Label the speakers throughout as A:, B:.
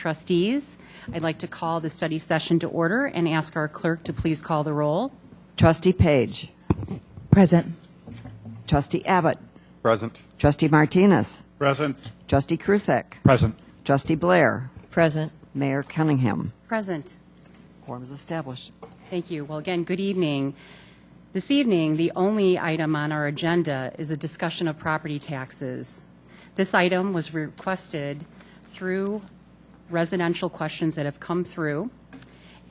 A: Trustees. I'd like to call the study session to order and ask our clerk to please call the roll.
B: Trustee Page.
C: Present.
B: Trustee Abbott.
D: Present.
B: Trustee Martinez.
D: Present.
B: Trustee Krusek.
D: Present.
B: Trustee Blair.
C: Present.
B: Mayor Cunningham.
A: Present.
B: Quorum is established.
A: Thank you. Well, again, good evening. This evening, the only item on our agenda is a discussion of property taxes. This item was requested through residential questions that have come through.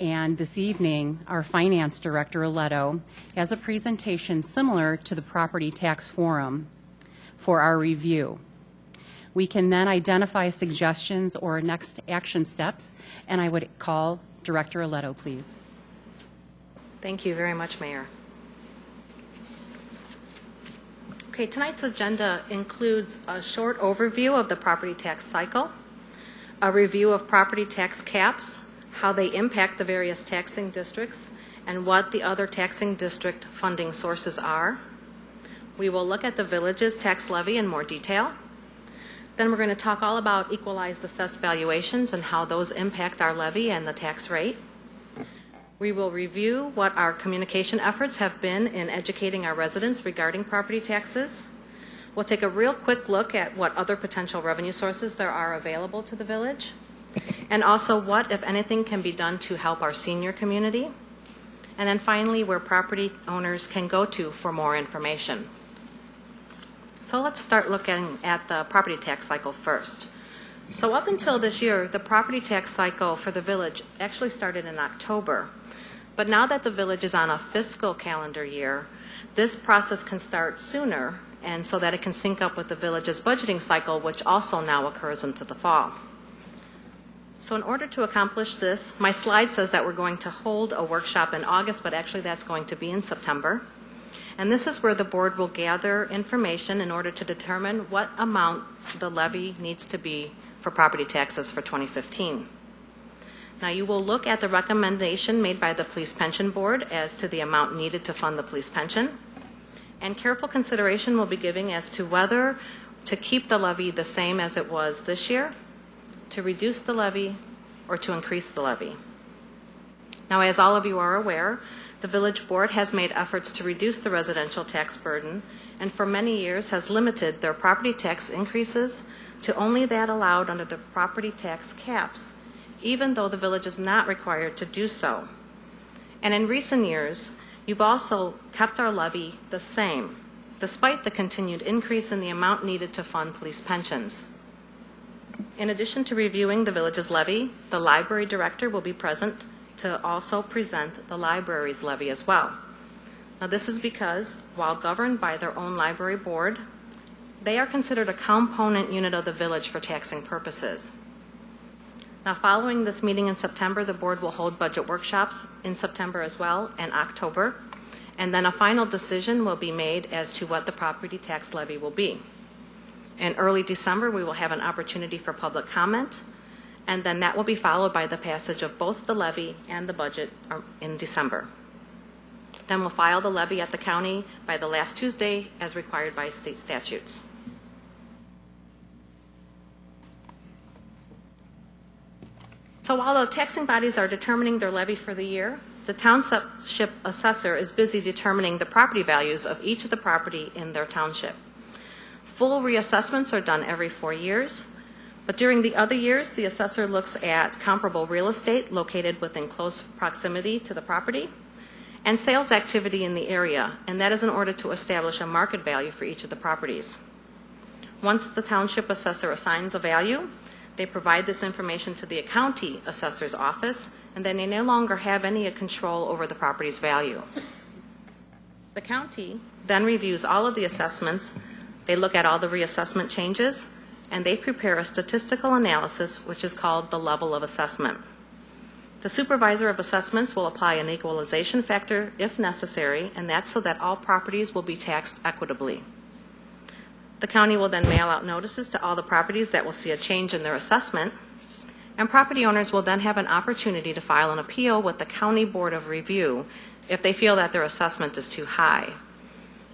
A: And this evening, our Finance Director, Leto, has a presentation similar to the Property Tax Forum for our review. We can then identify suggestions or next action steps, and I would call Director Leto, please.
E: Thank you very much, Mayor. Okay, tonight's agenda includes a short overview of the property tax cycle, a review of property tax caps, how they impact the various taxing districts, and what the other taxing district funding sources are. We will look at the village's tax levy in more detail. Then we're going to talk all about equalized assessed valuations and how those impact our levy and the tax rate. We will review what our communication efforts have been in educating our residents regarding property taxes. We'll take a real quick look at what other potential revenue sources there are available to the village, and also what, if anything, can be done to help our senior community. And then finally, where property owners can go to for more information. So let's start looking at the property tax cycle first. So up until this year, the property tax cycle for the village actually started in October. But now that the village is on a fiscal calendar year, this process can start sooner, and so that it can sync up with the village's budgeting cycle, which also now occurs into the fall. So in order to accomplish this, my slide says that we're going to hold a workshop in August, but actually that's going to be in September. And this is where the board will gather information in order to determine what amount the levy needs to be for property taxes for 2015. Now you will look at the recommendation made by the Police Pension Board as to the amount needed to fund the police pension. And careful consideration will be given as to whether to keep the levy the same as it was this year, to reduce the levy, or to increase the levy. Now, as all of you are aware, the Village Board has made efforts to reduce the residential tax burden, and for many years has limited their property tax increases to only that allowed under the property tax caps, even though the village is not required to do so. And in recent years, you've also kept our levy the same, despite the continued increase in the amount needed to fund police pensions. In addition to reviewing the village's levy, the library director will be present to also present the library's levy as well. Now this is because, while governed by their own library board, they are considered a component unit of the village for taxing purposes. Now following this meeting in September, the board will hold budget workshops in September as well and October, and then a final decision will be made as to what the property tax levy will be. In early December, we will have an opportunity for public comment, and then that will be followed by the passage of both the levy and the budget in December. Then we'll file the levy at the county by the last Tuesday as required by state statutes. So while the taxing bodies are determining their levy for the year, the township assessor is busy determining the property values of each of the property in their township. Full reassessments are done every 4 years, but during the other years, the assessor looks at comparable real estate located within close proximity to the property and sales activity in the area, and that is in order to establish a market value for each of the properties. Once the township assessor assigns a value, they provide this information to the county assessor's office, and then they no longer have any control over the property's value. The county then reviews all of the assessments. They look at all the reassessment changes, and they prepare a statistical analysis, which is called the level of assessment. The supervisor of assessments will apply an equalization factor if necessary, and that's so that all properties will be taxed equitably. The county will then mail out notices to all the properties that will see a change in their assessment, and property owners will then have an opportunity to file an appeal with the County Board of Review if they feel that their assessment is too high.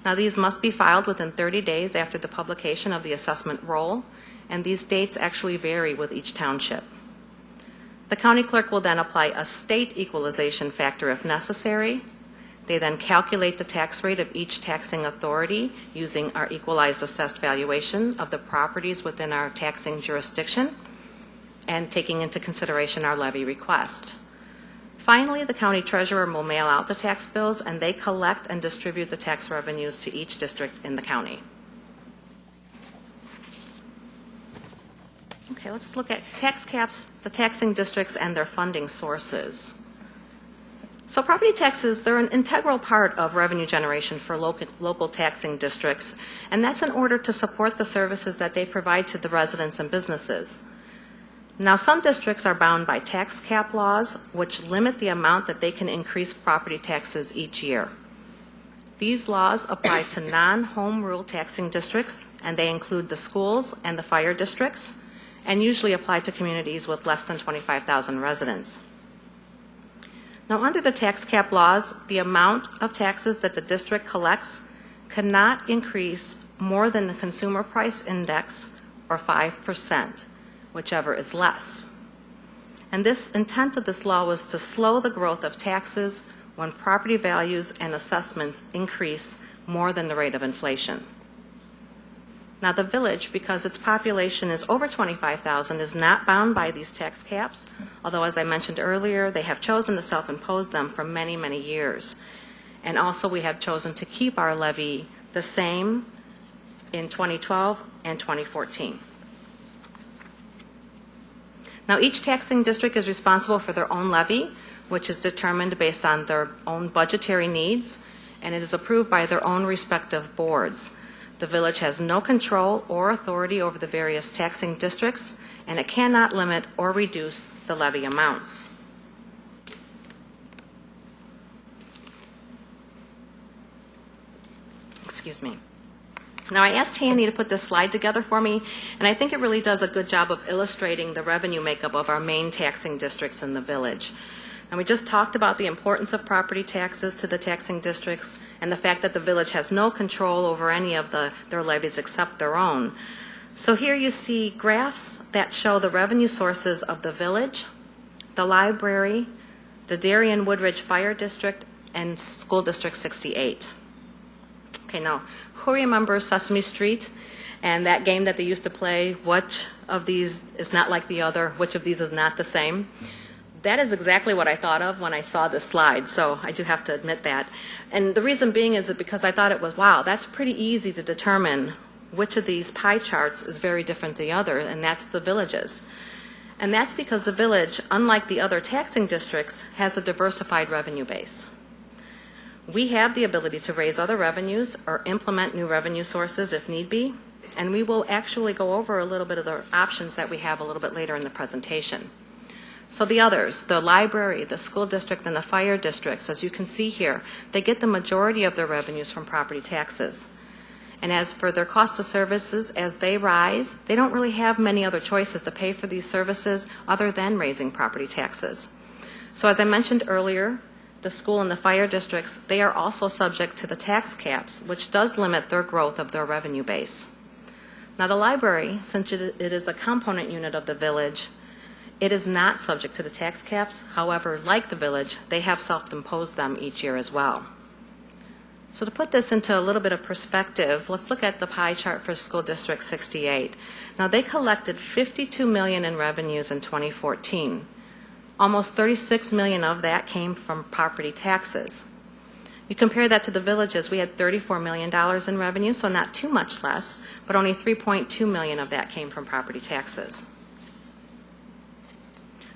E: Now, these must be filed within 30 days after the publication of the assessment roll, and these dates actually vary with each township. The county clerk will then apply a state equalization factor if necessary. They then calculate the tax rate of each taxing authority using our equalized assessed valuation of the properties within our taxing jurisdiction and taking into consideration our levy request. Finally, the county treasurer will mail out the tax bills, and they collect and distribute the tax revenues to each district in the county. Okay, let's look at tax caps, the taxing districts, and their funding sources. So property taxes, they're an integral part of revenue generation for local taxing districts, and that's in order to support the services that they provide to the residents and businesses. Now, some districts are bound by tax cap laws, which limit the amount that they can increase property taxes each year. These laws apply to non-home rule taxing districts, and they include the schools and the fire districts, and usually apply to communities with less than 25,000 residents. Now, under the tax cap laws, the amount of taxes that the district collects cannot increase more than the consumer price index, or 5%, whichever is less. And this intent of this law was to slow the growth of taxes when property values and assessments increase more than the rate of inflation. Now, the village, because its population is over 25,000, is not bound by these tax caps, although, as I mentioned earlier, they have chosen to self-impose them for many, many years. And also, we have chosen to keep our levy the same in 2012 and 2014. Now, each taxing district is responsible for their own levy, which is determined based on their own budgetary needs, and it is approved by their own respective boards. The village has no control or authority over the various taxing districts, and it cannot limit or reduce the levy amounts. Excuse me. Now, I asked Hanny to put this slide together for me, and I think it really does a good job of illustrating the revenue makeup of our main taxing districts in the village. And we just talked about the importance of property taxes to the taxing districts and the fact that the village has no control over any of their levies except their own. So here you see graphs that show the revenue sources of the village, the library, the Darien Woodridge Fire District, and School District 68. Okay, now, who remembers Sesame Street and that game that they used to play, which of these is not like the other, which of these is not the same? That is exactly what I thought of when I saw this slide, so I do have to admit that. And the reason being is that because I thought it was, wow, that's pretty easy to determine which of these pie charts is very different than the other, and that's the villages. And that's because the village, unlike the other taxing districts, has a diversified revenue base. We have the ability to raise other revenues or implement new revenue sources if need be, and we will actually go over a little bit of the options that we have a little bit later in the presentation. So the others, the library, the school district, and the fire districts, as you can see here, they get the majority of their revenues from property taxes. And as for their cost of services, as they rise, they don't really have many other choices to pay for these services other than raising property taxes. So as I mentioned earlier, the school and the fire districts, they are also subject to the tax caps, which does limit their growth of their revenue base. Now the library, since it is a component unit of the village, it is not subject to the tax caps. However, like the village, they have self-imposed them each year as well. So to put this into a little bit of perspective, let's look at the pie chart for School District 68. Now, they collected $52 million in revenues in 2014. Almost $36 million of that came from property taxes. You compare that to the villages, we had $34 million in revenue, so not too much less, but only $3.2 million of that came from property taxes.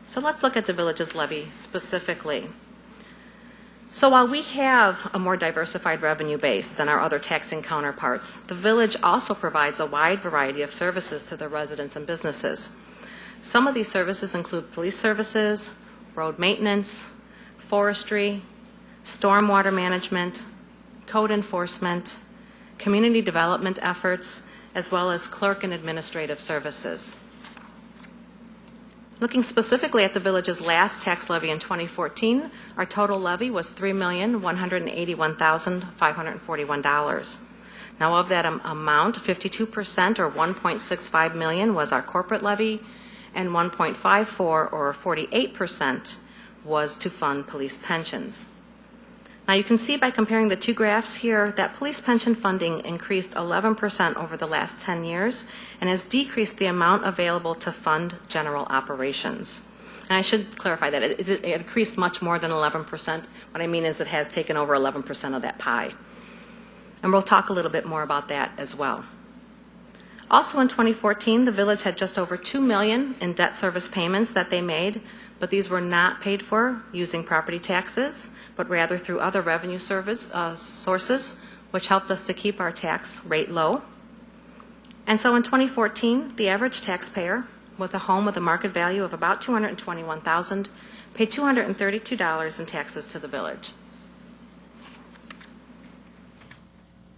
E: So let's look at the village's levy specifically. So while we have a more diversified revenue base than our other taxing counterparts, the village also provides a wide variety of services to the residents and businesses. Some of these services include police services, road maintenance, forestry, stormwater management, code enforcement, community development efforts, as well as clerk and administrative services. Looking specifically at the village's last tax levy in 2014, our total levy was $3,181,541. Now, of that amount, 52% or $1.65 million was our corporate levy, and 1.54, or 48%, was to fund police pensions. Now you can see by comparing the two graphs here that police pension funding increased 11% over the last 10 years and has decreased the amount available to fund general operations. And I should clarify that it increased much more than 11%. What I mean is it has taken over 11% of that pie. And we'll talk a little bit more about that as well. Also in 2014, the village had just over $2 million in debt service payments that they made, but these were not paid for using property taxes, but rather through other revenue sources, which helped us to keep our tax rate low. And so in 2014, the average taxpayer with a home with a market value of about $221,000 paid $232 in taxes to the village.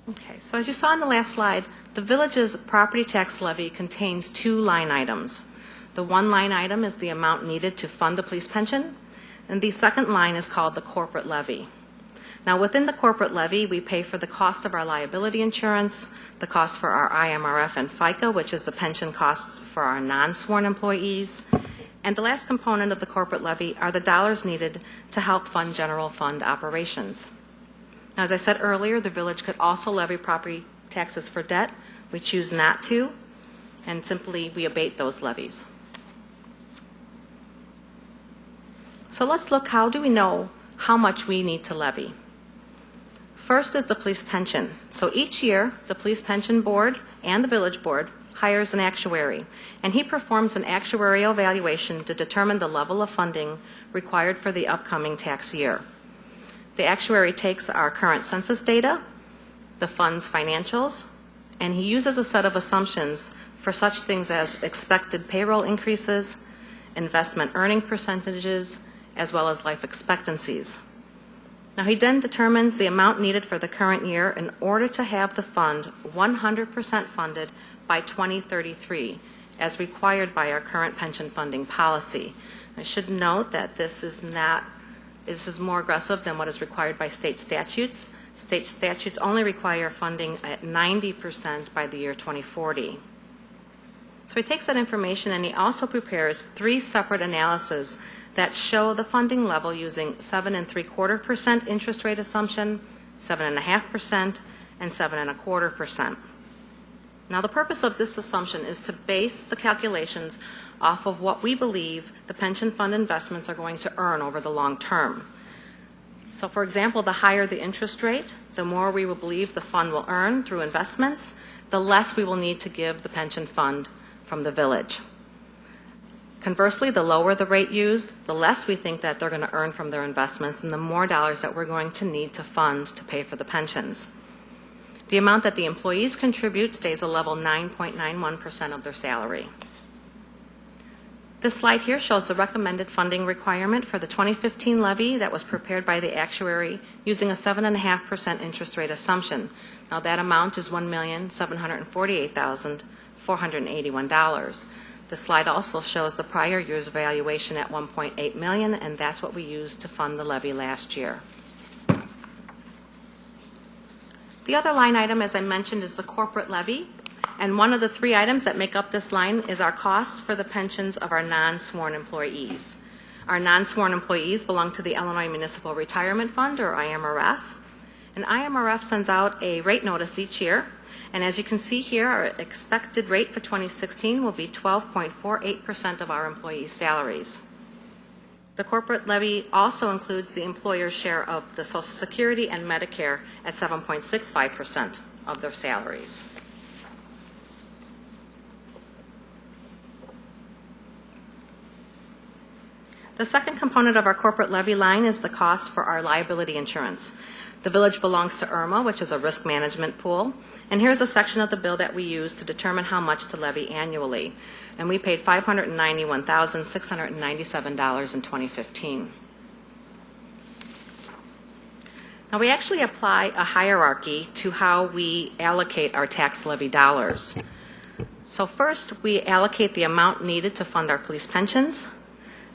E: Okay, so as you saw in the last slide, the village's property tax levy contains two line items. The one line item is the amount needed to fund the police pension, and the second line is called the corporate levy. Now within the corporate levy, we pay for the cost of our liability insurance, the cost for our IMRF and FICA, which is the pension costs for our non-sworn employees, and the last component of the corporate levy are the dollars needed to help fund general fund operations. Now, as I said earlier, the village could also levy property taxes for debt. We choose not to, and simply we abate those levies. So let's look, how do we know how much we need to levy? First is the police pension. So each year, the police pension board and the village board hires an actuary, and he performs an actuarial valuation to determine the level of funding required for the upcoming tax year. The actuary takes our current census data, the fund's financials, and he uses a set of assumptions for such things as expected payroll increases, investment earning percentages, as well as life expectancies. Now he then determines the amount needed for the current year in order to have the fund 100% funded by 2033, as required by our current pension funding policy. I should note that this is more aggressive than what is required by state statutes. State statutes only require funding at 90% by the year 2040. So he takes that information and he also prepares 3 separate analyses that show the funding level using 7.75% interest rate assumption, 7.5%, and 7.25%. Now the purpose of this assumption is to base the calculations off of what we believe the pension fund investments are going to earn over the long term. So for example, the higher the interest rate, the more we will believe the fund will earn through investments, the less we will need to give the pension fund from the village. Conversely, the lower the rate used, the less we think that they're going to earn from their investments and the more dollars that we're going to need to fund to pay for the pensions. The amount that the employees contribute stays a level 9.91% of their salary. This slide here shows the recommended funding requirement for the 2015 levy that was prepared by the actuary using a 7.5% interest rate assumption. Now that amount is $1,748,481. The slide also shows the prior year's valuation at $1.8 million, and that's what we used to fund the levy last year. The other line item, as I mentioned, is the corporate levy. And one of the 3 items that make up this line is our cost for the pensions of our non-sworn employees. Our non-sworn employees belong to the Illinois Municipal Retirement Fund, or IMRF. And IMRF sends out a rate notice each year. And as you can see here, our expected rate for 2016 will be 12.48% of our employees' salaries. The corporate levy also includes the employer's share of the Social Security and Medicare at 7.65% of their salaries. The second component of our corporate levy line is the cost for our liability insurance. The village belongs to IRMA, which is a risk management pool, and here's a section of the bill that we use to determine how much to levy annually. And we paid $591,697 in 2015. Now we actually apply a hierarchy to how we allocate our tax levy dollars. So first, we allocate the amount needed to fund our police pensions.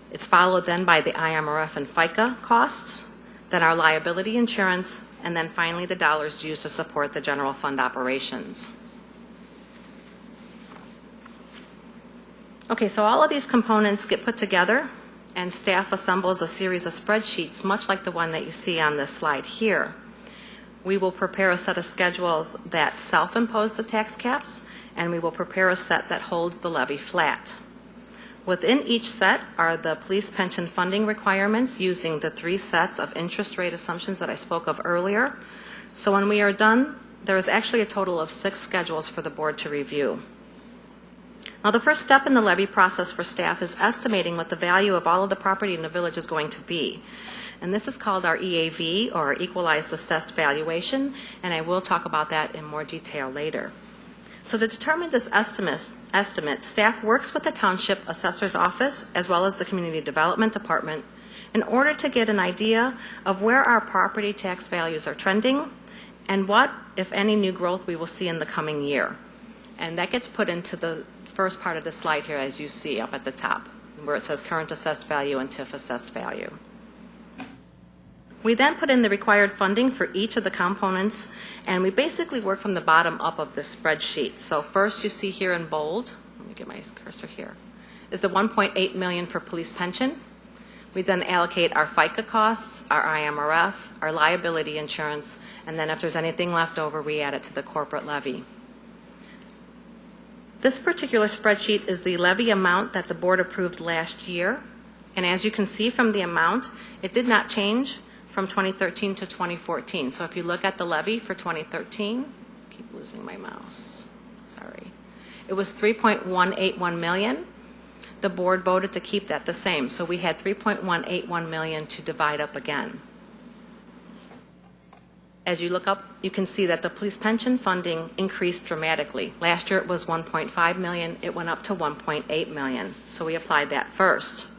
E: It's followed then by the IMRF and FICA costs, then our liability insurance, and then finally the dollars used to support the general fund operations. Okay, so all of these components get put together, and staff assembles a series of spreadsheets, much like the one that you see on this slide here. We will prepare a set of schedules that self-impose the tax caps, and we will prepare a set that holds the levy flat. Within each set are the police pension funding requirements using the 3 sets of interest rate assumptions that I spoke of earlier. So when we are done, there is actually a total of 6 schedules for the board to review. Now, the first step in the levy process for staff is estimating what the value of all of the property in the village is going to be. And this is called our EAV, or Equalized Assessed Valuation, and I will talk about that in more detail later. So to determine this estimate, staff works with the Township Assessor's Office as well as the Community Development Department in order to get an idea of where our property tax values are trending and what, if any, new growth we will see in the coming year. And that gets put into the first part of the slide here, as you see up at the top, where it says current assessed value and TIF assessed value. We then put in the required funding for each of the components, and we basically work from the bottom up of the spreadsheet. So first you see here in bold, let me get my cursor here, is the $1.8 million for police pension. We then allocate our FICA costs, our IMRF, our liability insurance, and then if there's anything left over, we add it to the corporate levy. This particular spreadsheet is the levy amount that the board approved last year, and as you can see from the amount, it did not change from 2013 to 2014. So if you look at the levy for 2013, keep losing my mouse, sorry, it was $3.181 million. The board voted to keep that the same, so we had $3.181 million to divide up again. As you look up, you can see that the police pension funding increased dramatically. Last year it was $1.5 million, it went up to $1.8 million, so we applied that first.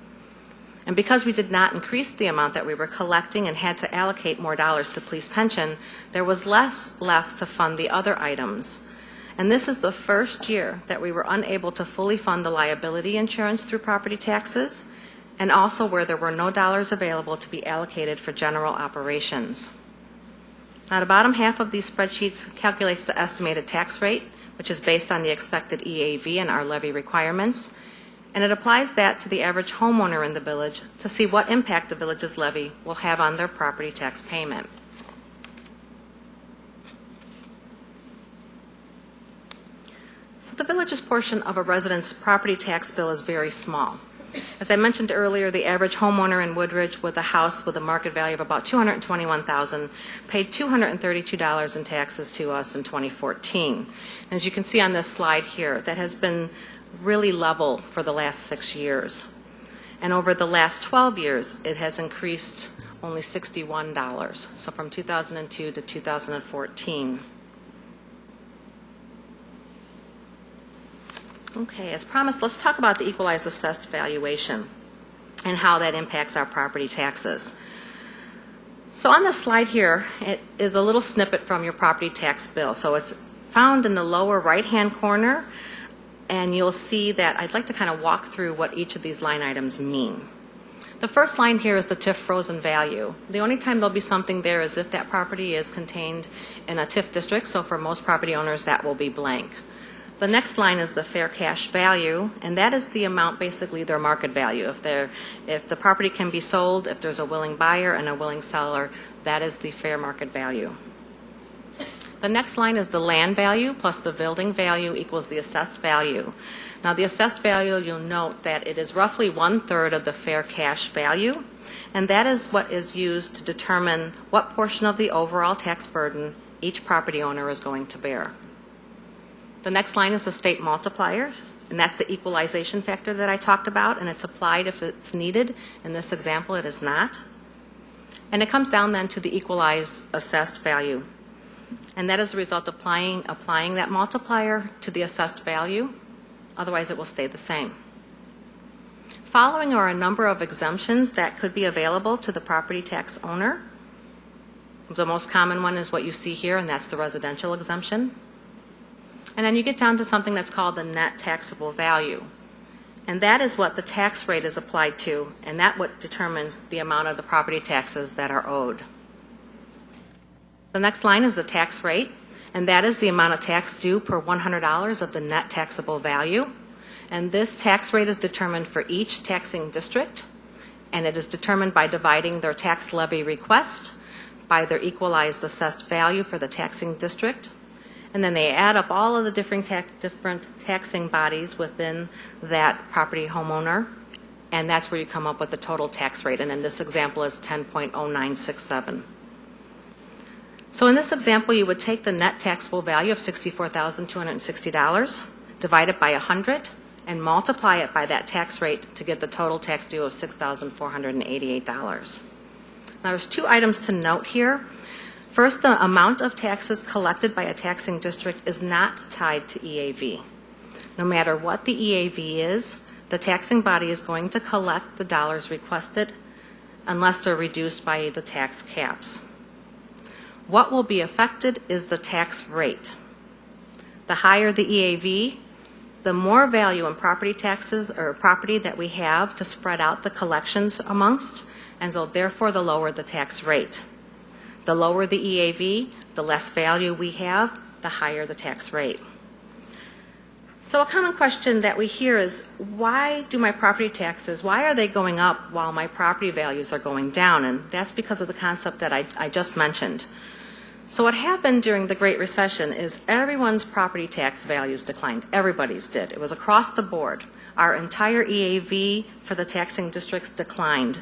E: And because we did not increase the amount that we were collecting and had to allocate more dollars to police pension, there was less left to fund the other items. And this is the first year that we were unable to fully fund the liability insurance through property taxes, and also where there were no dollars available to be allocated for general operations. Now, the bottom half of these spreadsheets calculates the estimated tax rate, which is based on the expected EAV and our levy requirements, and it applies that to the average homeowner in the village to see what impact the village's levy will have on their property tax payment. So the village's portion of a resident's property tax bill is very small. As I mentioned earlier, the average homeowner in Woodridge with a house with a market value of about $221,000 paid $232 in taxes to us in 2014. As you can see on this slide here, that has been really level for the last 6 years. And over the last 12 years, it has increased only $61, so from 2002 to 2014. Okay, as promised, let's talk about the equalized assessed valuation and how that impacts our property taxes. So on this slide here, it is a little snippet from your property tax bill. So it's found in the lower right-hand corner, and you'll see that I'd like to kind of walk through what each of these line items mean. The first line here is the TIF frozen value. The only time there'll be something there is if that property is contained in a TIF district, so for most property owners that will be blank. The next line is the fair cash value, and that is the amount, basically their market value. If the property can be sold, if there's a willing buyer and a willing seller, that is the fair market value. The next line is the land value plus the building value equals the assessed value. Now the assessed value, you'll note that it is roughly 1/3 of the fair cash value, and that is what is used to determine what portion of the overall tax burden each property owner is going to bear. The next line is the state multipliers, and that's the equalization factor that I talked about, and it's applied if it's needed. In this example, it is not. And it comes down then to the equalized assessed value. And that is the result of applying that multiplier to the assessed value. Otherwise, it will stay the same. Following are a number of exemptions that could be available to the property tax owner. The most common one is what you see here, and that's the residential exemption. And then you get down to something that's called the net taxable value. And that is what the tax rate is applied to, and that what determines the amount of the property taxes that are owed. The next line is the tax rate, and that is the amount of tax due per $100 of the net taxable value. And this tax rate is determined for each taxing district, and it is determined by dividing their tax levy request by their equalized assessed value for the taxing district. And then they add up all of the different taxing bodies within that property homeowner, and that's where you come up with the total tax rate. And in this example, it's 10.0967. So in this example, you would take the net taxable value of $64,260, divide it by 100, and multiply it by that tax rate to get the total tax due of $6,488. Now, there's two items to note here. First, the amount of taxes collected by a taxing district is not tied to EAV. No matter what the EAV is, the taxing body is going to collect the dollars requested unless they're reduced by the tax caps. What will be affected is the tax rate. The higher the EAV, the more value in property taxes or property that we have to spread out the collections amongst, and so therefore the lower the tax rate. The lower the EAV, the less value we have, the higher the tax rate. So a common question that we hear is, why do my property taxes, why are they going up while my property values are going down? And that's because of the concept that I just mentioned. So what happened during the Great Recession is everyone's property tax values declined. Everybody's did. It was across the board. Our entire EAV for the taxing districts declined.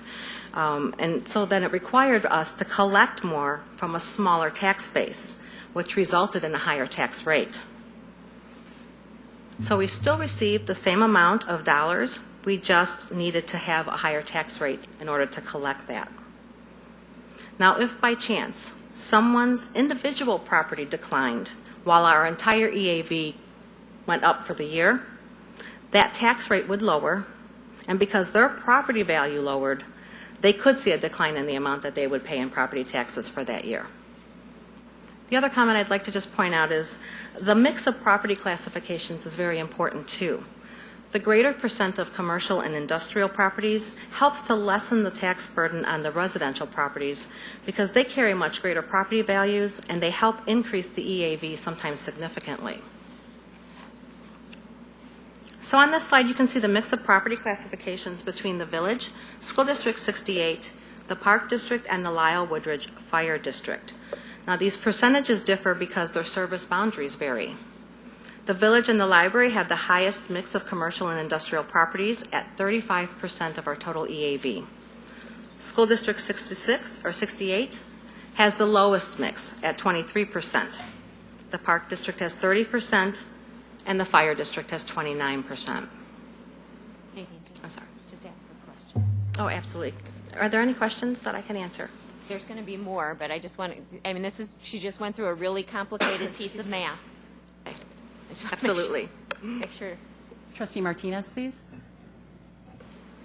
E: And so then it required us to collect more from a smaller tax base, which resulted in a higher tax rate. So we still received the same amount of dollars. We just needed to have a higher tax rate in order to collect that. Now, if by chance someone's individual property declined while our entire EAV went up for the year, that tax rate would lower, and because their property value lowered, they could see a decline in the amount that they would pay in property taxes for that year. The other comment I'd like to just point out is the mix of property classifications is very important too. The greater percent of commercial and industrial properties helps to lessen the tax burden on the residential properties because they carry much greater property values and they help increase the EAV sometimes significantly. So on this slide, you can see the mix of property classifications between the Village, School District 68, the Park District, and the Lisle-Woodridge Fire District. Now, these percentages differ because their service boundaries vary. The Village and the Library have the highest mix of commercial and industrial properties at 35% of our total EAV. School District 66 or 68 has the lowest mix at 23%. The Park District has 30%, and the Fire District has 29%. I'm sorry.
C: Just ask for questions.
E: Oh, absolutely. Are there any questions that I can answer?
C: There's going to be more, but I just want to, I mean, she just went through a really complicated piece of math. I just wanna
E: Absolutely.
C: Make sure.
A: Trustee Martinez, please.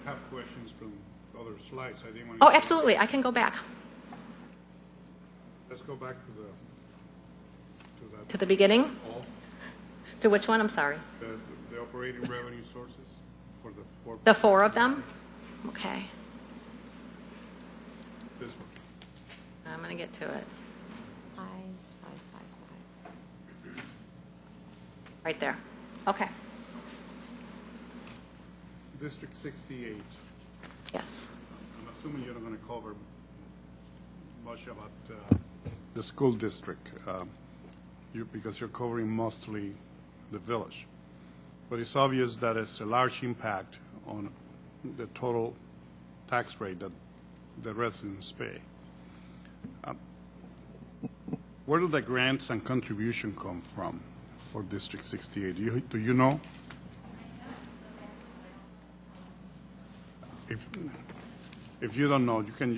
D: I have questions from other slides. I didn't want
E: Oh, absolutely. I can go back
D: Let's go back to that.
E: to the beginning.
D: All,
E: To which one? I'm sorry.
D: the operating revenue sources for the four.
E: The four of them? Okay.
D: This one.
E: I'm going to get to it.
C: Eyes.
E: Right there. Okay.
D: District 68.
E: Yes.
D: I'm assuming you're not going to cover much about the school district because you're covering mostly the Village. But it's obvious that it's a large impact on the total tax rate that the residents pay. Where do the grants and contribution come from for District 68? Do you know? If you don't know, you can.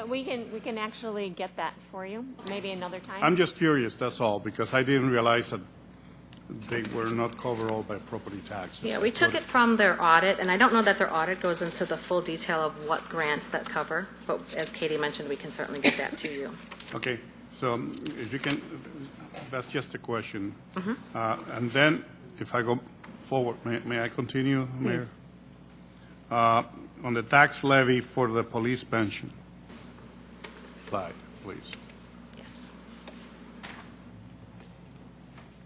C: We can actually get that for you, maybe another time.
D: I'm just curious, that's all, because I didn't realize that they were not covered all by property taxes.
E: Yeah, we took it from their audit, and I don't know that their audit goes into the full detail of what grants that cover, but as Katie mentioned, we can certainly get that to you.
D: Okay, so if you can, that's just a question. And then, if I go forward, may I continue, Mayor?
A: Please.
D: On the tax levy for the police pension. Slide, please.
E: Yes.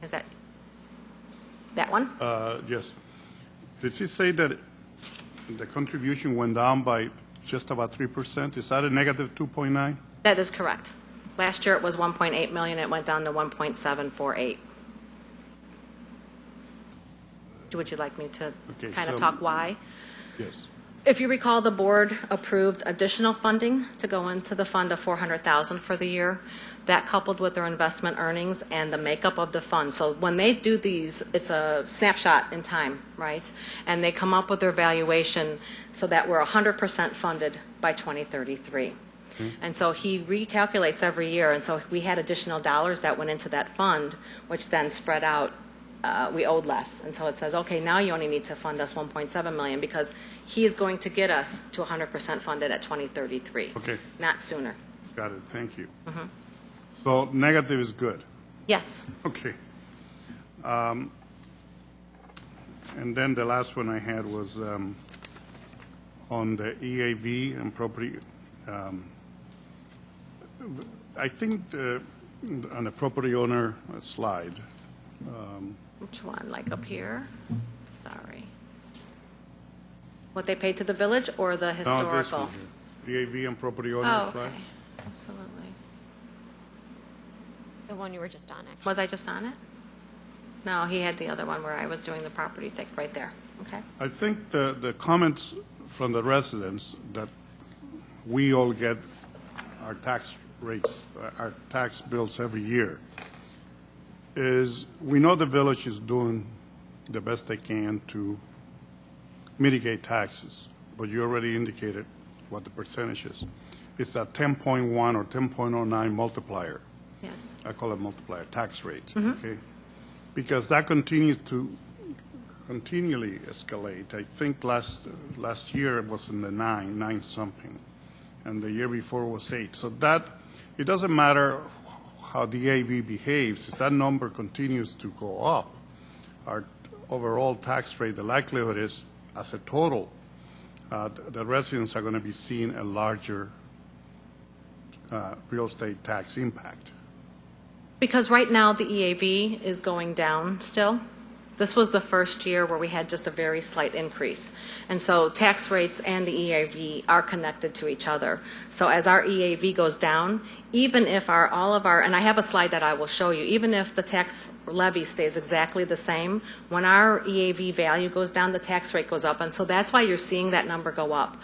E: Is that, That one?
D: Yes. Did she say that the contribution went down by just about 3%? Is that a negative 2.9?
E: That is correct. Last year it was 1.8 million, it went down to 1.748. Would you like me to
D: Okay,
E: kind of
D: so-
E: talk why?
D: Yes.
E: If you recall, the board approved additional funding to go into the fund of $400,000 for the year. That coupled with their investment earnings and the makeup of the fund. So when they do these, it's a snapshot in time, right? And they come up with their valuation so that we're 100% funded by 2033. And so he recalculates every year, and so we had additional dollars that went into that fund, which then spread out. We owed less, and so it says, okay, now you only need to fund us 1.7 million because he is going to get us to 100% funded at 2033.
D: Okay.
E: Not sooner.
D: Got it. Thank you. So negative is good.
E: Yes.
D: Okay. And then the last one I had was on the EAV and property. I think on the property owner slide,
E: Which one? Like up here? Sorry. What they paid to the village or the
D: no, this
E: historical?
D: one here. EAV and property owner
E: Oh,
D: slide.
E: okay. Absolutely.
C: The one you were just on, actually.
E: Was I just on it? No, he had the other one where I was doing the property thing, right there. Okay.
D: I think the comments from the residents that we all get our tax rates, our tax bills every year, is we know the village is doing the best they can to mitigate taxes, but you already indicated what the percentage is. It's that 10.1 or 10.09 multiplier.
E: Yes.
D: I call it multiplier, tax rate, okay? Because that continues to continually escalate. I think last year it was in the nine something, and the year before was 8. So that, it doesn't matter how the AV behaves, if that number continues to go up, our overall tax rate, the likelihood is, as a total, the residents are going to be seeing a larger real estate tax impact.
E: Because right now, the EAV is going down still. This was the first year where we had just a very slight increase. And so tax rates and the EAV are connected to each other. So as our EAV goes down, even if all of our, and I have a slide that I will show you, even if the tax levy stays exactly the same, when our EAV value goes down, the tax rate goes up. And so that's why you're seeing that number go up.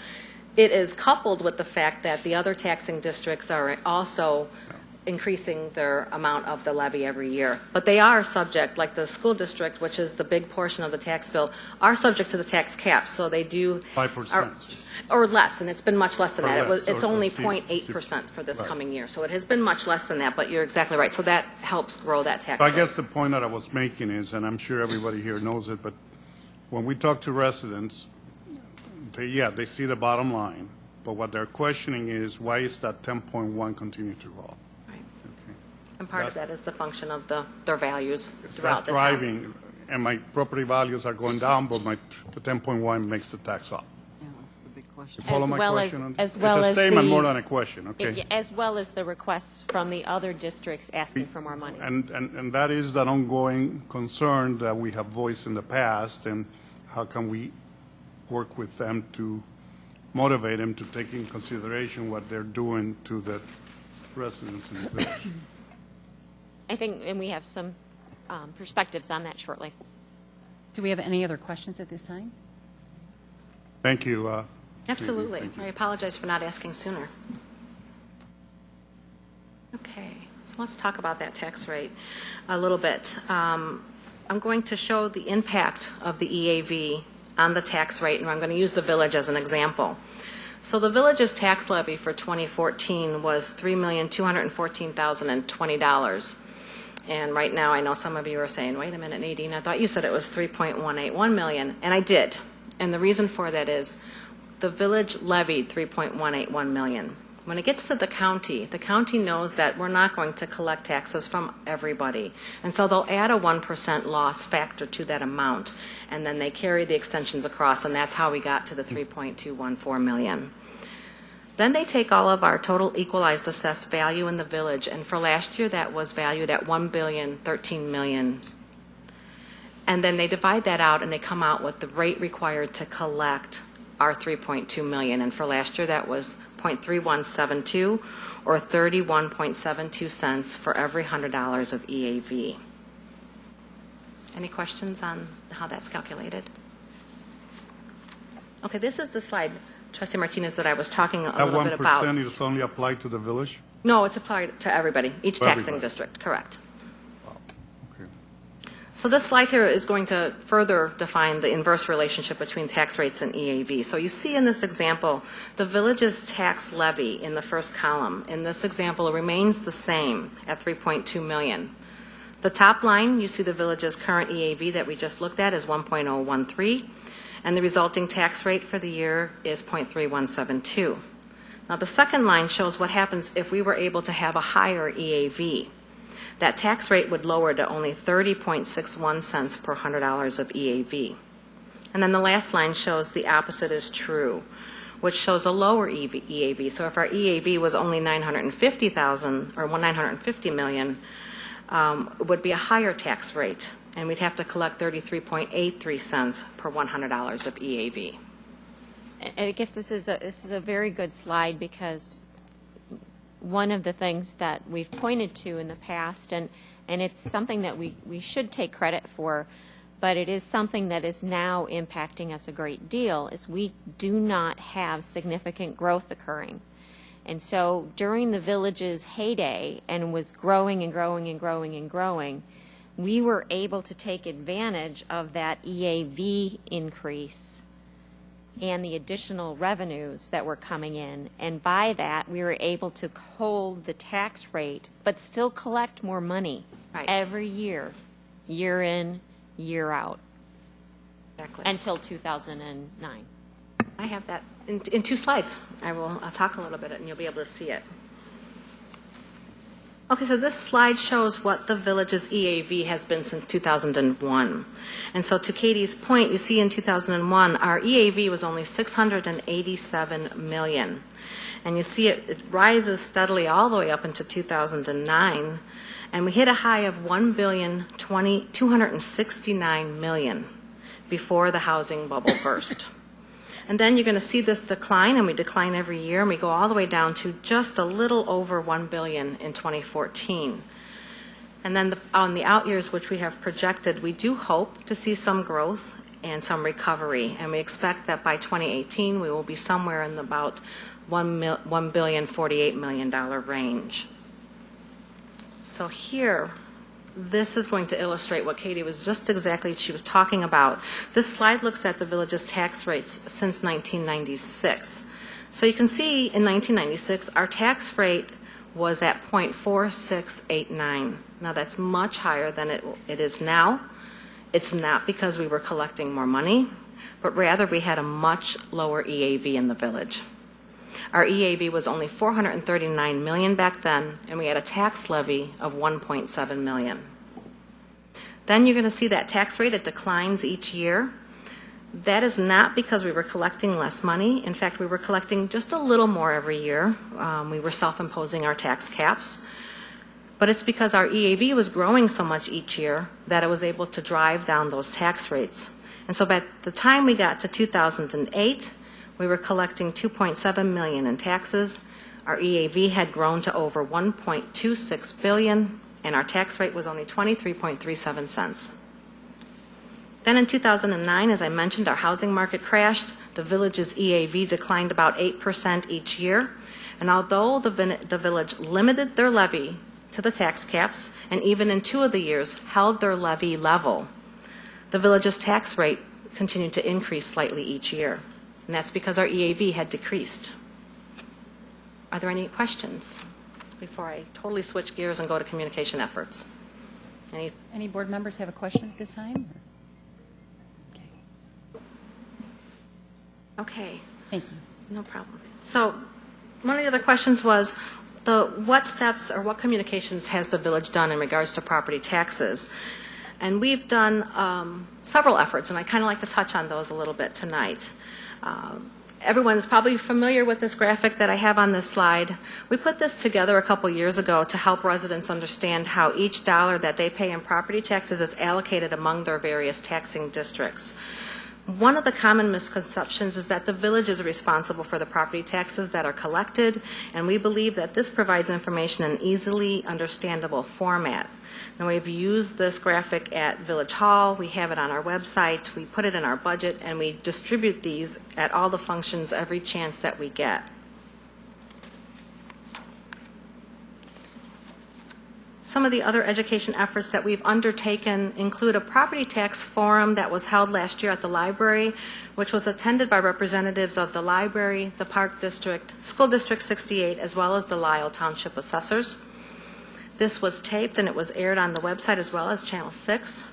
E: It is coupled with the fact that the other taxing districts are also increasing their amount of the levy every year. But they are subject, like the school district, which is the big portion of the tax bill, are subject to the tax caps. So they do
D: 5%.
E: or less, and it's been much less than
D: Or
E: that.
D: less,
E: It's
D: or
E: only
D: see-
E: 0.8% for this
D: Right.
E: coming year. So it has been much less than that, but you're exactly right. So that helps grow that tax
D: So I
E: rate.
D: guess the point that I was making is, and I'm sure everybody here knows it, but when we talk to residents, they see the bottom line, but what they're questioning is, why is that 10.1 continue to go up?
E: Right.
D: Okay.
E: And part of that is the function of their values
D: If
E: throughout
D: that's
E: the town.
D: driving, and my property values are going down, but the 10.1 makes the tax up.
B: Yeah, that's the big question.
D: Follow
C: As
D: my
C: well as-
D: question? on-
C: as well
D: It's a
C: as
D: statement
C: the-
D: more than a question, okay?
C: As well as the requests from the other districts asking for more money.
D: And that is an ongoing concern that we have voiced in the past, and how can we work with them to motivate them to take in consideration what they're doing to the residents in the village?
C: I think, and we have some perspectives on that shortly.
A: Do we have any other questions at this time?
D: Thank you.
E: Absolutely.
D: Thank you.
E: I apologize for not asking sooner. Okay, so let's talk about that tax rate a little bit. I'm going to show the impact of the EAV on the tax rate, and I'm going to use the village as an example. So the village's tax levy for 2014 was $3,214,020. And right now, I know some of you are saying, wait a minute, Nadine, I thought you said it was $3.181 million, and I did. And the reason for that is the village levied $3.181 million. When it gets to the county knows that we're not going to collect taxes from everybody. And so they'll add a 1% loss factor to that amount, and then they carry the extensions across, and that's how we got to the $3.214 million. Then they take all of our total equalized assessed value in the village, and for last year that was valued at $1,013 million. And then they divide that out and they come out with the rate required to collect our 3.2 million. And for last year, that was 0.3172 or 31.72 cents for every $100 of EAV. Any questions on how that's calculated? Okay, this is the slide, Trustee Martinez, that I was talking a
D: That
E: little bit about.
D: 1% is only applied to the village?
E: No, it's applied to everybody, each
D: To
E: taxing
D: everybody.
E: district, correct.
D: Okay.
E: So this slide here is going to further define the inverse relationship between tax rates and EAV. So you see in this example, the village's tax levy in the first column. In this example, it remains the same at 3.2 million. The top line, you see the village's current EAV that we just looked at is 1.013, and the resulting tax rate for the year is 0.3172. Now the second line shows what happens if we were able to have a higher EAV. That tax rate would lower to only 30.61 cents per $100 of EAV. And then the last line shows the opposite is true, which shows a lower EAV. So if our EAV was only 950,000 or 950 million, it would be a higher tax rate, and we'd have to collect 33.83 cents per $100 of EAV.
C: And I guess this is a very good slide because one of the things that we've pointed to in the past, and it's something that we should take credit for, but it is something that is now impacting us a great deal, is we do not have significant growth occurring. And so during the village's heyday and was growing and growing and growing and growing, we were able to take advantage of that EAV increase and the additional revenues that were coming in. And by that, we were able to hold the tax rate, but still collect more money
E: Right.
C: every year, year in, year out,
E: Exactly.
C: until 2009.
E: I have that in two slides. I'll talk a little bit and you'll be able to see it. Okay, so this slide shows what the village's EAV has been since 2001. And so to Katie's point, you see in 2001, our EAV was only 687 million. And you see it rises steadily all the way up into 2009. And we hit a high of 1,269 million before the housing bubble burst. And then you're going to see this decline, and we decline every year, and we go all the way down to just a little over 1 billion in 2014. And then on the out years, which we have projected, we do hope to see some growth and some recovery, and we expect that by 2018 we will be somewhere in the about $1,048 million range. So here, this is going to illustrate what Katie was just exactly, she was talking about. This slide looks at the village's tax rates since 1996. So you can see in 1996, our tax rate was at 0.4689. Now that's much higher than it is now. It's not because we were collecting more money, but rather we had a much lower EAV in the village. Our EAV was only 439 million back then, and we had a tax levy of 1.7 million. Then you're going to see that tax rate, it declines each year. That is not because we were collecting less money. In fact, we were collecting just a little more every year. We were self-imposing our tax caps. But it's because our EAV was growing so much each year that it was able to drive down those tax rates. And so by the time we got to 2008, we were collecting 2.7 million in taxes. Our EAV had grown to over 1.26 billion, and our tax rate was only 23.37 cents. Then in 2009, as I mentioned, our housing market crashed. The village's EAV declined about 8% each year. And although the village limited their levy to the tax caps, and even in 2 of the years held their levy level, the village's tax rate continued to increase slightly each year. And that's because our EAV had decreased. Are there any questions before I totally switch gears and go to communication efforts?
A: Any board members have a question at this time? Okay,
E: Okay,
A: thank you.
E: no problem. So one of the other questions was what steps or what communications has the village done in regards to property taxes? And we've done several efforts, and I kind of like to touch on those a little bit tonight. Everyone's probably familiar with this graphic that I have on this slide. We put this together a couple years ago to help residents understand how each dollar that they pay in property taxes is allocated among their various taxing districts. One of the common misconceptions is that the village is responsible for the property taxes that are collected, and we believe that this provides information in an easily understandable format. Now, we've used this graphic at Village Hall, we have it on our website, we put it in our budget, and we distribute these at all the functions every chance that we get. Some of the other education efforts that we've undertaken include a property tax forum that was held last year at the library, which was attended by representatives of the library, the Park District, School District 68, as well as the Lisle Township assessors. This was taped and it was aired on the website as well as Channel 6.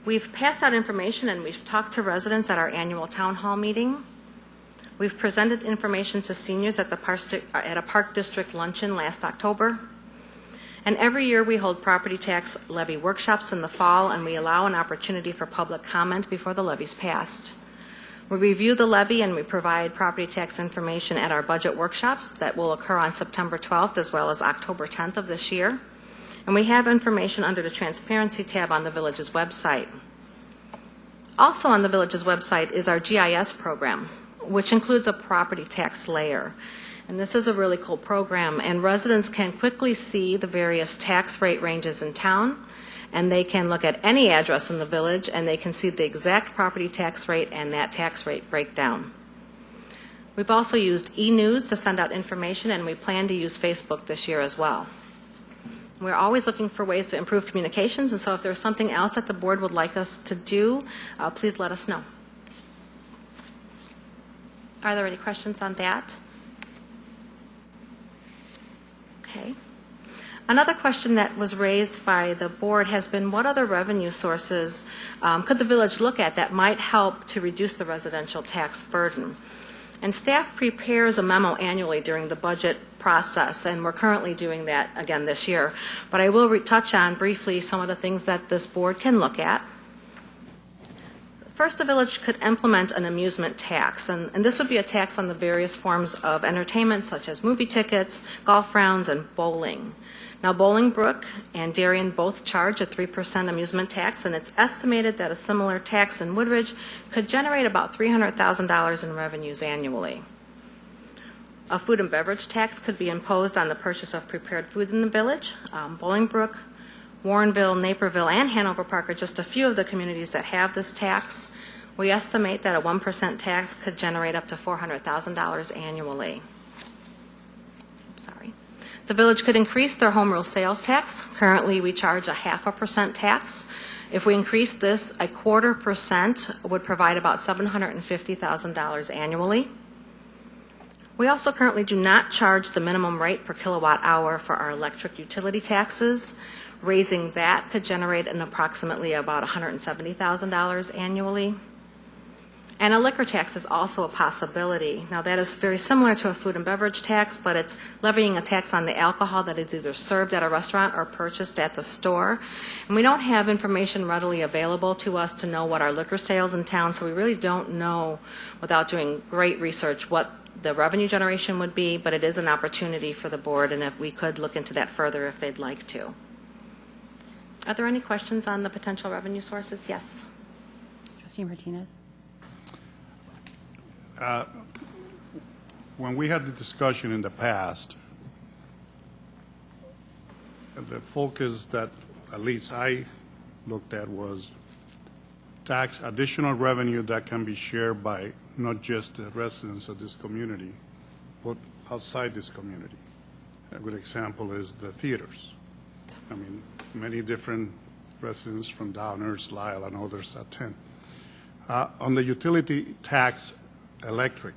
E: We've passed out information and we've talked to residents at our annual town hall meeting. We've presented information to seniors at a Park District luncheon last October. And every year we hold property tax levy workshops in the fall, and we allow an opportunity for public comment before the levy's passed. We review the levy and we provide property tax information at our budget workshops that will occur on September 12th as well as October 10th of this year. And we have information under the Transparency tab on the village's website. Also on the village's website is our GIS program, which includes a property tax layer. And this is a really cool program, and residents can quickly see the various tax rate ranges in town, and they can look at any address in the village, and they can see the exact property tax rate and that tax rate breakdown. We've also used e-news to send out information, and we plan to use Facebook this year as well. We're always looking for ways to improve communications, and so if there's something else that the board would like us to do, please let us know. Are there any questions on that? Okay. Another question that was raised by the board has been what other revenue sources could the village look at that might help to reduce the residential tax burden? And staff prepares a memo annually during the budget process, and we're currently doing that again this year. But I will touch on briefly some of the things that this board can look at. First, the village could implement an amusement tax, and this would be a tax on the various forms of entertainment such as movie tickets, golf rounds, and bowling. Now, Bolingbrook and Darien both charge a 3% amusement tax, and it's estimated that a similar tax in Woodridge could generate about $300,000 in revenues annually. A food and beverage tax could be imposed on the purchase of prepared food in the village. Bolingbrook, Warrenville, Naperville, and Hanover Park are just a few of the communities that have this tax. We estimate that a 1% tax could generate up to $400,000 annually. Sorry. The village could increase their home rule sales tax. Currently, we charge a 0.5% tax. If we increase this, a 0.25% would provide about $750,000 annually. We also currently do not charge the minimum rate per kilowatt hour for our electric utility taxes. Raising that could generate an approximately about $170,000 annually. And a liquor tax is also a possibility. Now, that is very similar to a food and beverage tax, but it's levying a tax on the alcohol that is either served at a restaurant or purchased at the store. And we don't have information readily available to us to know what our liquor sales in town, so we really don't know, without doing great research, what the revenue generation would be, but it is an opportunity for the board, and if we could look into that further if they'd like to. Are there any questions on the potential revenue sources? Yes.
A: Trustee Martinez?
D: When we had the discussion in the past, the focus that at least I looked at was tax additional revenue that can be shared by not just the residents of this community, but outside this community. A good example is the theaters. I mean, many different residents from Downers, Lisle, and others attend. On the utility tax, electric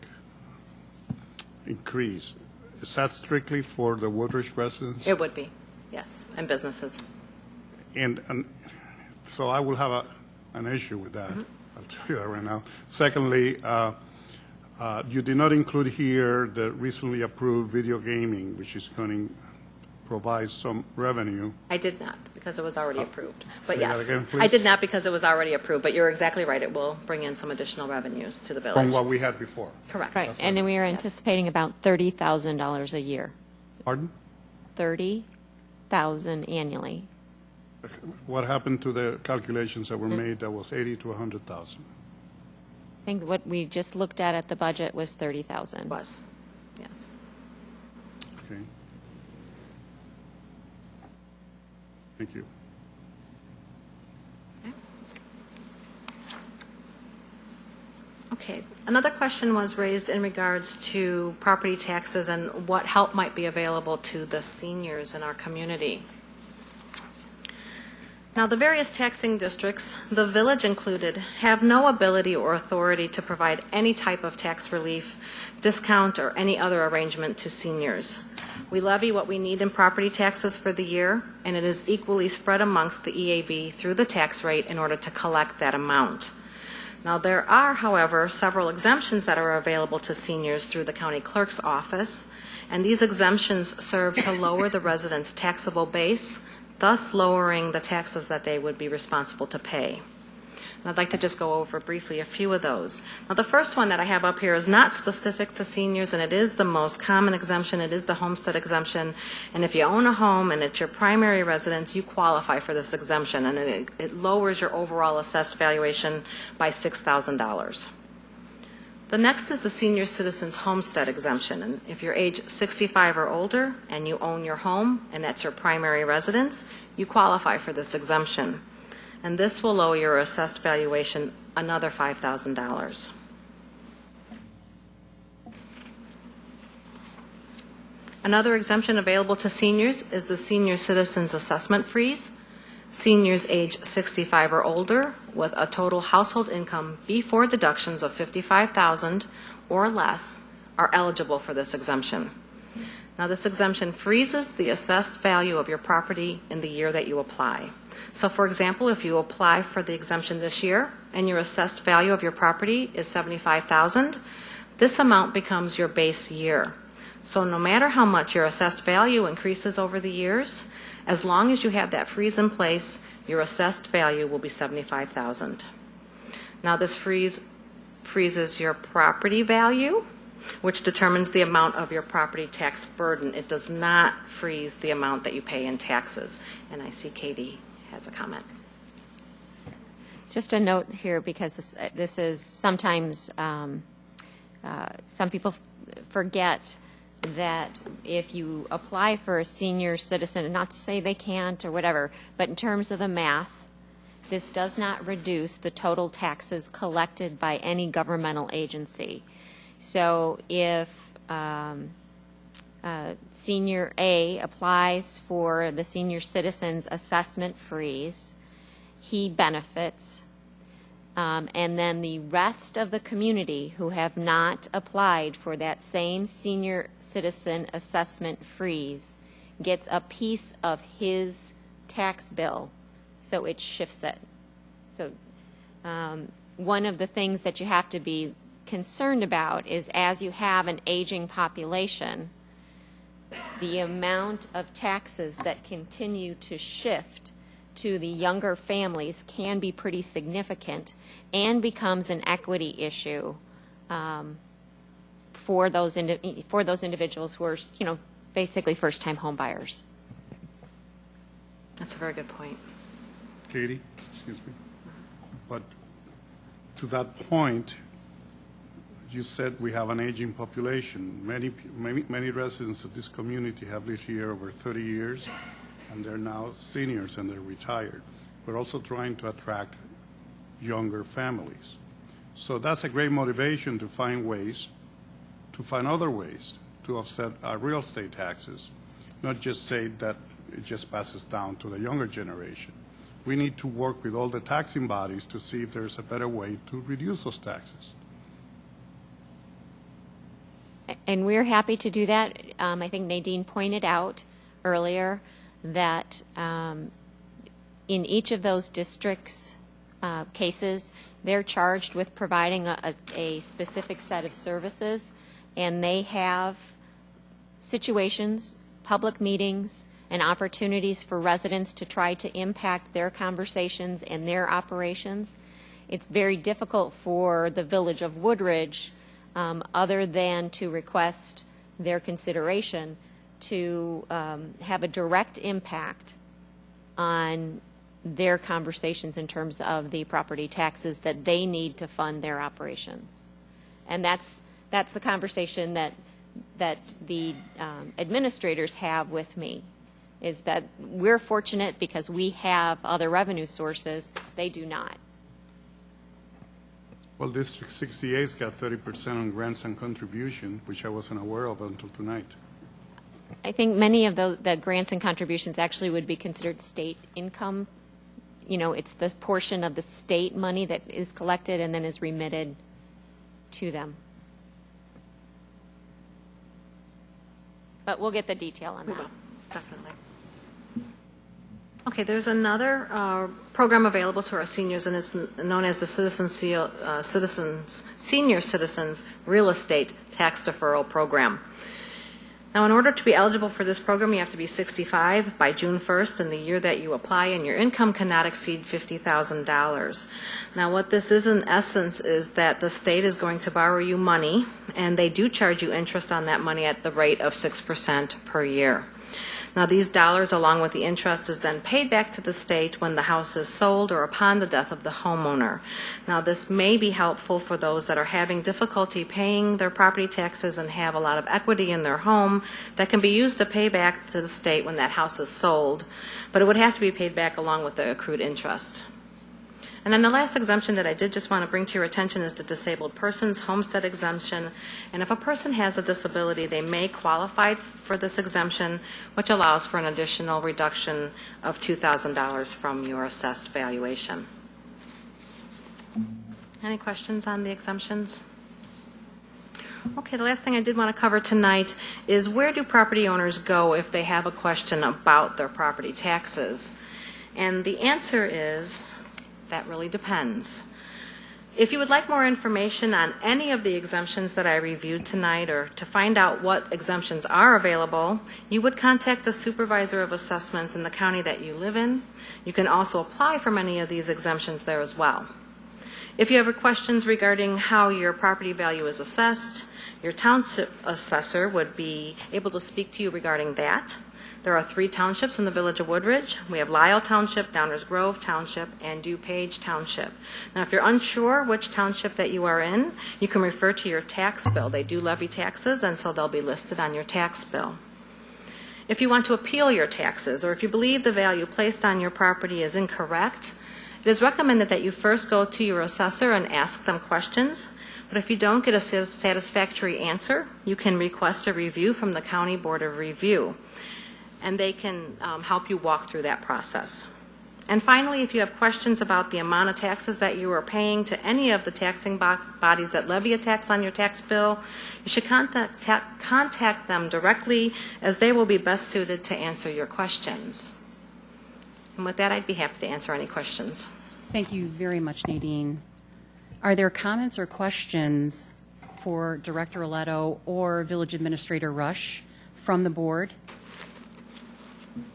D: increase, is that strictly for the Woodridge residents?
E: It would be, yes, and businesses.
D: And so I will have an issue with that. I'll tell you that right now. Secondly, you did not include here the recently approved video gaming, which is going provide some revenue.
E: I did not, because it was already approved. But
D: Say that
E: yes,
D: again, please.
E: I did not because it was already approved, but you're exactly right. It will bring in some additional revenues to the village.
D: From what we had before.
E: Correct.
C: Right, and then we are anticipating about $30,000 a year,
D: Pardon?
C: 30,000 annually.
D: What happened to the calculations that were made that was 80 to 100,000?
C: I think what we just looked at the budget was 30,000.
E: Was, yes.
D: Okay. Thank you.
E: Okay. Another question was raised in regards to property taxes and what help might be available to the seniors in our community. Now, the various taxing districts, the village included, have no ability or authority to provide any type of tax relief, discount, or any other arrangement to seniors. We levy what we need in property taxes for the year, and it is equally spread amongst the EAV through the tax rate in order to collect that amount. Now, there are, however, several exemptions that are available to seniors through the county clerk's office, and these exemptions serve to lower the residents' taxable base, thus lowering the taxes that they would be responsible to pay. And I'd like to just go over briefly a few of those. Now, the first one that I have up here is not specific to seniors, and it is the most common exemption. It is the homestead exemption. And if you own a home and it's your primary residence, you qualify for this exemption, and it lowers your overall assessed valuation by $6,000. The next is the senior citizens homestead exemption. And if you're age 65 or older and you own your home and that's your primary residence, you qualify for this exemption. And this will lower your assessed valuation another $5,000. Another exemption available to seniors is the senior citizens assessment freeze. Seniors age 65 or older with a total household income before deductions of $55,000 or less are eligible for this exemption. Now, this exemption freezes the assessed value of your property in the year that you apply. So, for example, if you apply for the exemption this year and your assessed value of your property is $75,000, this amount becomes your base year. So no matter how much your assessed value increases over the years, as long as you have that freeze in place, your assessed value will be $75,000. Now, this freezes your property value, which determines the amount of your property tax burden. It does not freeze the amount that you pay in taxes. And I see Katie has a comment.
C: Just a note here, because this is sometimes some people forget that if you apply for a senior citizen, not to say they can't or whatever, but in terms of the math, this does not reduce the total taxes collected by any governmental agency. So if Senior A applies for the senior citizens assessment freeze, he benefits, and then the rest of the community who have not applied for that same senior citizen assessment freeze gets a piece of his tax bill, so it shifts it. So one of the things that you have to be concerned about is, as you have an aging population, the amount of taxes that continue to shift to the younger families can be pretty significant and becomes an equity issue for those individuals who are, basically first-time home buyers.
E: That's a very good point.
D: Katie, excuse me. But to that point, you said we have an aging population. Many residents of this community have lived here over 30 years, and they're now seniors and they're retired. We're also trying to attract younger families. So that's a great motivation to find other ways to offset our real estate taxes, not just say that it just passes down to the younger generation. We need to work with all the taxing bodies to see if there's a better way to reduce those taxes.
C: And we're happy to do that. I think Nadine pointed out earlier that in each of those districts' cases, they're charged with providing a specific set of services, and they have situations, public meetings, and opportunities for residents to try to impact their conversations and their operations. It's very difficult for the village of Woodridge, other than to request their consideration, to have a direct impact on their conversations in terms of the property taxes that they need to fund their operations. And that's the conversation that the administrators have with me, is that we're fortunate because we have other revenue sources. They do not.
D: Well, District 68's got 30% on grants and contribution, which I wasn't aware of until tonight.
C: I think many of the grants and contributions actually would be considered state income. You know, it's the portion of the state money that is collected and then is remitted to them. But we'll get the detail on that.
E: Definitely. Okay, there's another program available to our seniors, and it's known as the Senior Citizens Real Estate Tax Deferral Program. Now, in order to be eligible for this program, you have to be 65 by June 1st in the year that you apply, and your income cannot exceed $50,000. Now, what this is in essence is that the state is going to borrow you money, and they do charge you interest on that money at the rate of 6% per year. Now, these dollars, along with the interest, is then paid back to the state when the house is sold or upon the death of the homeowner. Now, this may be helpful for those that are having difficulty paying their property taxes and have a lot of equity in their home that can be used to pay back to the state when that house is sold, but it would have to be paid back along with the accrued interest. And then the last exemption that I did just want to bring to your attention is the disabled person's homestead exemption. And if a person has a disability, they may qualify for this exemption, which allows for an additional reduction of $2,000 from your assessed valuation. Any questions on the exemptions? Okay, the last thing I did want to cover tonight is where do property owners go if they have a question about their property taxes? And the answer is, that really depends. If you would like more information on any of the exemptions that I reviewed tonight, or to find out what exemptions are available, you would contact the supervisor of assessments in the county that you live in. You can also apply for many of these exemptions there as well. If you have questions regarding how your property value is assessed, your township assessor would be able to speak to you regarding that. There are 3 townships in the village of Woodridge. We have Lyle Township, Downers Grove Township, and DuPage Township. Now, if you're unsure which township that you are in, you can refer to your tax bill. They do levy taxes, and so they'll be listed on your tax bill. If you want to appeal your taxes, or if you believe the value placed on your property is incorrect, it is recommended that you first go to your assessor and ask them questions. But if you don't get a satisfactory answer, you can request a review from the County Board of Review, and they can help you walk through that process. And finally, if you have questions about the amount of taxes that you are paying to any of the taxing bodies that levy a tax on your tax bill, you should contact them directly, as they will be best suited to answer your questions. And with that, I'd be happy to answer any questions.
A: Thank you very much, Nadine. Are there comments or questions for Director Aletto or Village Administrator Rush from the board?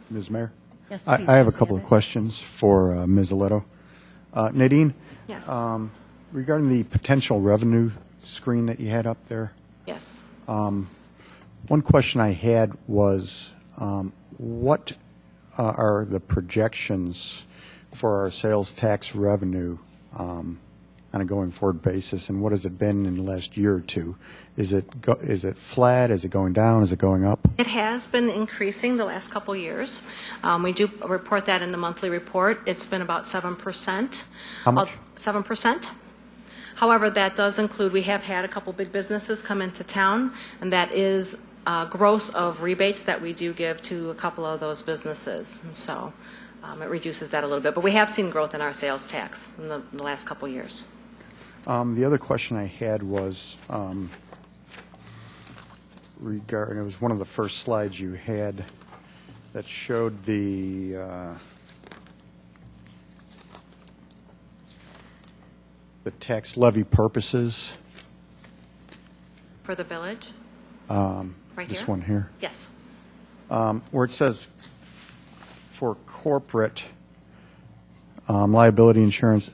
F: Ms. Mayor?
A: Yes,
F: I
A: please,
F: have a
A: Ms.
F: couple of
A: Abbott.
F: questions for Ms. Aletto. Nadine?
E: Yes.
F: Regarding the potential revenue screen that you had up there,
E: Yes.
F: one question I had was, what are the projections for our sales tax revenue on a going forward basis, and what has it been in the last year or two? Is it flat? Is it going down? Is it going up?
E: It has been increasing the last couple years. We do report that in the monthly report. It's been about 7%.
F: How much?
E: 7%. However, that does include, we have had a couple big businesses come into town, and that is gross of rebates that we do give to a couple of those businesses. And so it reduces that a little bit. But we have seen growth in our sales tax in the last couple years.
F: The other question I had was regarding, it was one of the first slides you had that showed the tax levy purposes.
E: For the village? Right here?
F: This one here,
E: Yes.
F: where it says for corporate liability insurance,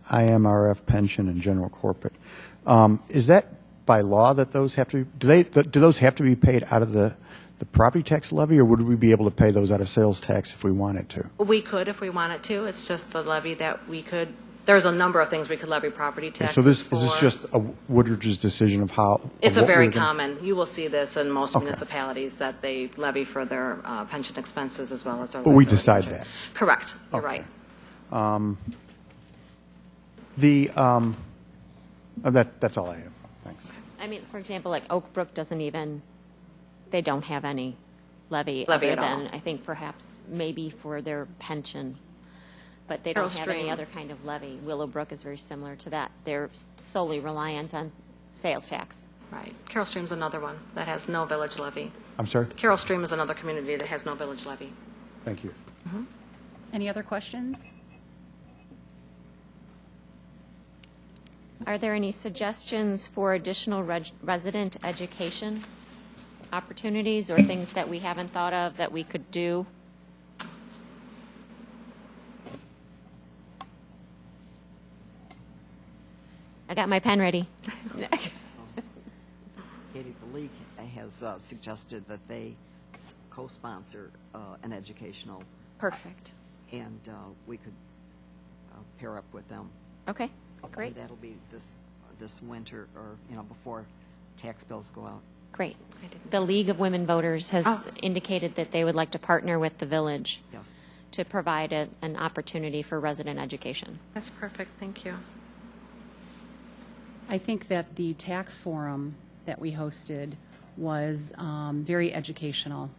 F: IMRF pension, and general corporate. Is that by law that those have to do those have to be paid out of the property tax levy, or would we be able to pay those out of sales tax if we wanted to?
E: We could if we wanted to. It's just the levy that we could, there's a number of things we could levy property taxes
F: So this
E: for.
F: is this just a Woodridge's decision of how?
E: It's
F: of
E: a
F: what
E: very
F: we're gonna-
E: common, you will see this in most
F: Okay.
E: municipalities, that they levy for their pension expenses as well as their.
F: But we
E: liability
F: decide
E: insurance.
F: that.
E: Correct, you're
F: Okay.
E: right.
F: That's all I have. Thanks.
C: I mean, for example, like Oak Brook doesn't even, they don't have any levy
E: Levy
C: other
E: at all.
C: than, I think perhaps maybe for their pension, but they
E: Carroll
C: don't have any
E: Stream.
C: other kind of levy. Willowbrook is very similar to that. They're solely reliant on sales tax.
E: Right. Carroll Stream's another one that has no village levy.
F: I'm sorry?
E: Carroll Stream is another community that has no village levy.
F: Thank you.
A: Any other questions?
C: Are there any suggestions for additional resident education opportunities or things that we haven't thought of that we could do? I got my pen ready.
B: Katie, the league has suggested that they co-sponsor an educational,
C: Perfect.
B: and we could pair up with them.
C: Okay, great.
B: And that'll be this winter, or, before tax bills go out.
C: Great. The League of Women Voters has
E: Oh.
C: indicated that they would like to partner with the village
B: Yes.
C: to provide an opportunity for resident education.
E: That's perfect, thank you.
A: I think that the tax forum that we hosted was very educational.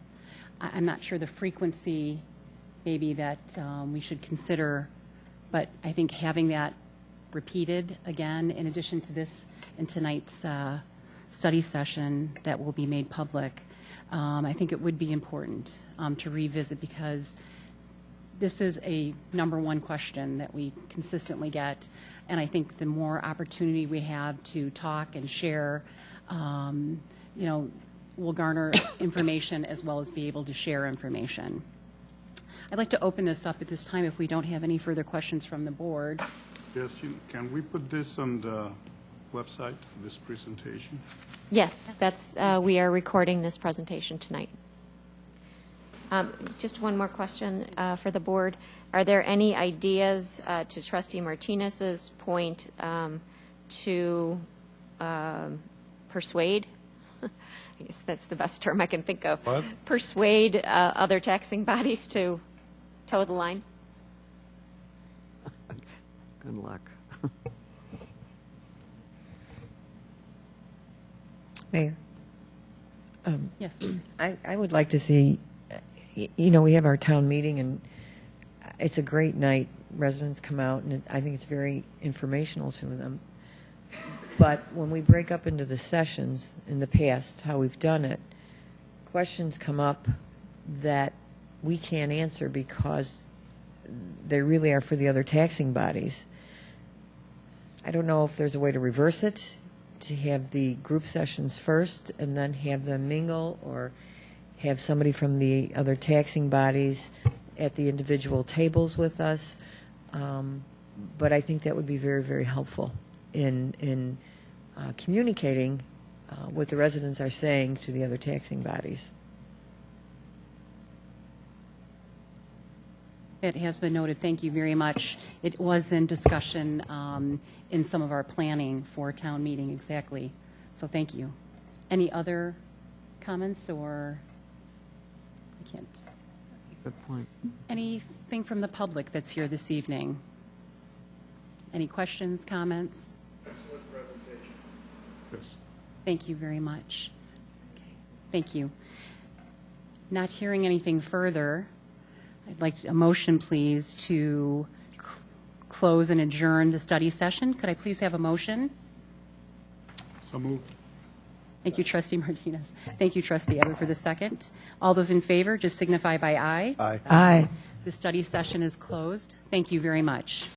A: I'm not sure the frequency maybe that we should consider, but I think having that repeated again, in addition to this and tonight's study session that will be made public, I think it would be important to revisit, because this is a number one question that we consistently get, and I think the more opportunity we have to talk and share, we'll garner information as well as be able to share information. I'd like to open this up at this time if we don't have any further questions from the board.
D: Yes, Jean, can we put this on the website, this presentation?
C: Yes, we are recording this presentation tonight. Just one more question for the board. Are there any ideas, to Trustee Martinez's point, to persuade? I guess that's the best term I can think of.
D: What?
C: Persuade other taxing bodies to toe the line?
B: Good luck.
G: Mayor,
A: Yes, please.
G: I would like to see, we have our town meeting, and it's a great night. Residents come out, and I think it's very informational to them. But when we break up into the sessions in the past, how we've done it, questions come up that we can't answer because they really are for the other taxing bodies. I don't know if there's a way to reverse it, to have the group sessions first and then have them mingle, or have somebody from the other taxing bodies at the individual tables with us. But I think that would be very, very helpful in communicating what the residents are saying to the other taxing bodies.
A: It has been noted. Thank you very much. It was in discussion in some of our planning for town meeting, exactly. So thank you. Any other comments, or I can't?
B: Good point.
A: Anything from the public that's here this evening? Any questions, comments?
D: Excellent presentation. Yes.
A: Thank you very much. Thank you. Not hearing anything further, I'd like a motion, please, to close and adjourn the study session. Could I please have a motion?
D: So moved.
A: Thank you, Trustee Martinez. Thank you, Trustee Everett, for the second. All those in favor, just signify by aye.
F: Aye.
G: Aye.
A: The study session is closed. Thank you very much.